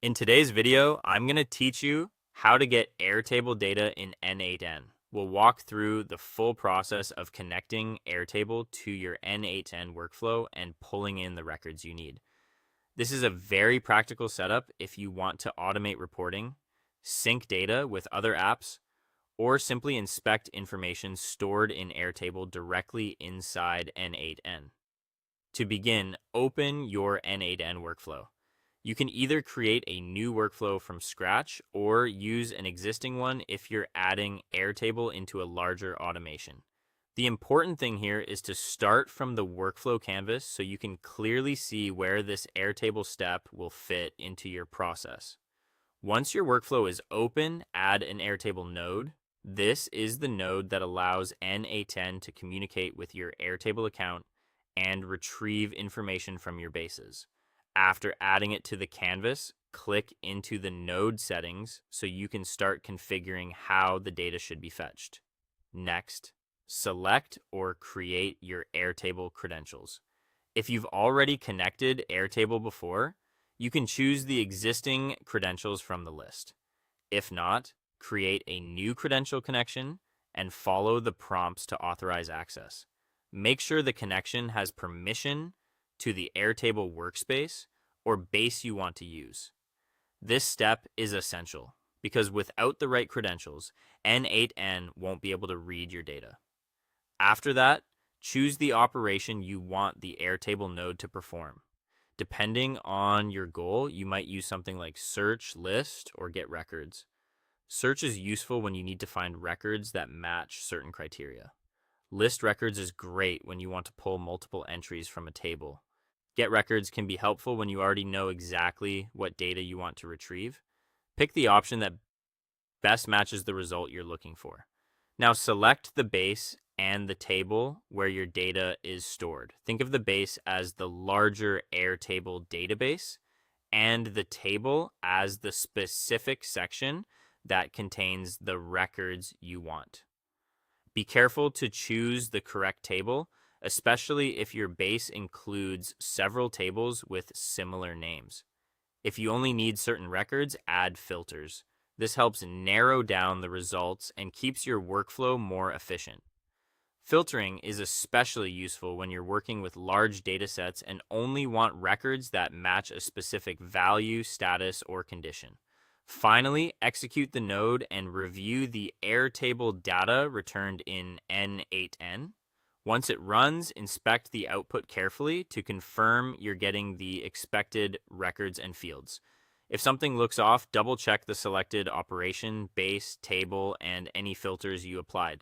In today's video, I'm going to teach you how to get Airtable data in N8N. We'll walk through the full process of connecting Airtable to your N8N workflow and pulling in the records you need. This is a very practical setup if you want to automate reporting, sync data with other apps, or simply inspect information stored in Airtable directly inside N8N. To begin, open your N8N workflow. You can either create a new workflow from scratch or use an existing one if you're adding Airtable into a larger automation. The important thing here is to start from the workflow canvas so you can clearly see where this Airtable step will fit into your process. Once your workflow is open, add an Airtable node. This is the node that allows N8N to communicate with your Airtable account and retrieve information from your bases. After adding it to the canvas, click into the node settings so you can start configuring how the data should be fetched. Next, select or create your Airtable credentials. If you've already connected Airtable before, you can choose the existing credentials from the list. If not, create a new credential connection and follow the prompts to authorize access. Make sure the connection has permission to the Airtable workspace or base you want to use. This step is essential because without the right credentials, N8N won't be able to read your data. After that, choose the operation you want the Airtable node to perform. Depending on your goal, you might use something like search, list, or get records. Search is useful when you need to find records that match certain criteria. List records is great when you want to pull multiple entries from a table. Get records can be helpful when you already know exactly what data you want to retrieve. Pick the option that best matches the result you're looking for. Now select the base and the table where your data is stored. Think of the base as the larger Airtable database and the table as the specific section that contains the records you want. Be careful to choose the correct table, especially if your base includes several tables with similar names. If you only need certain records, add filters. This helps narrow down the results and keeps your workflow more efficient. Filtering is especially useful when you're working with large datasets and only want records that match a specific value, status, or condition. Finally, execute the node and review the Airtable data returned in N8N. Once it runs, inspect the output carefully to confirm you're getting the expected records and fields. If something looks off, double check the selected operation, base, table, and any filters you applied.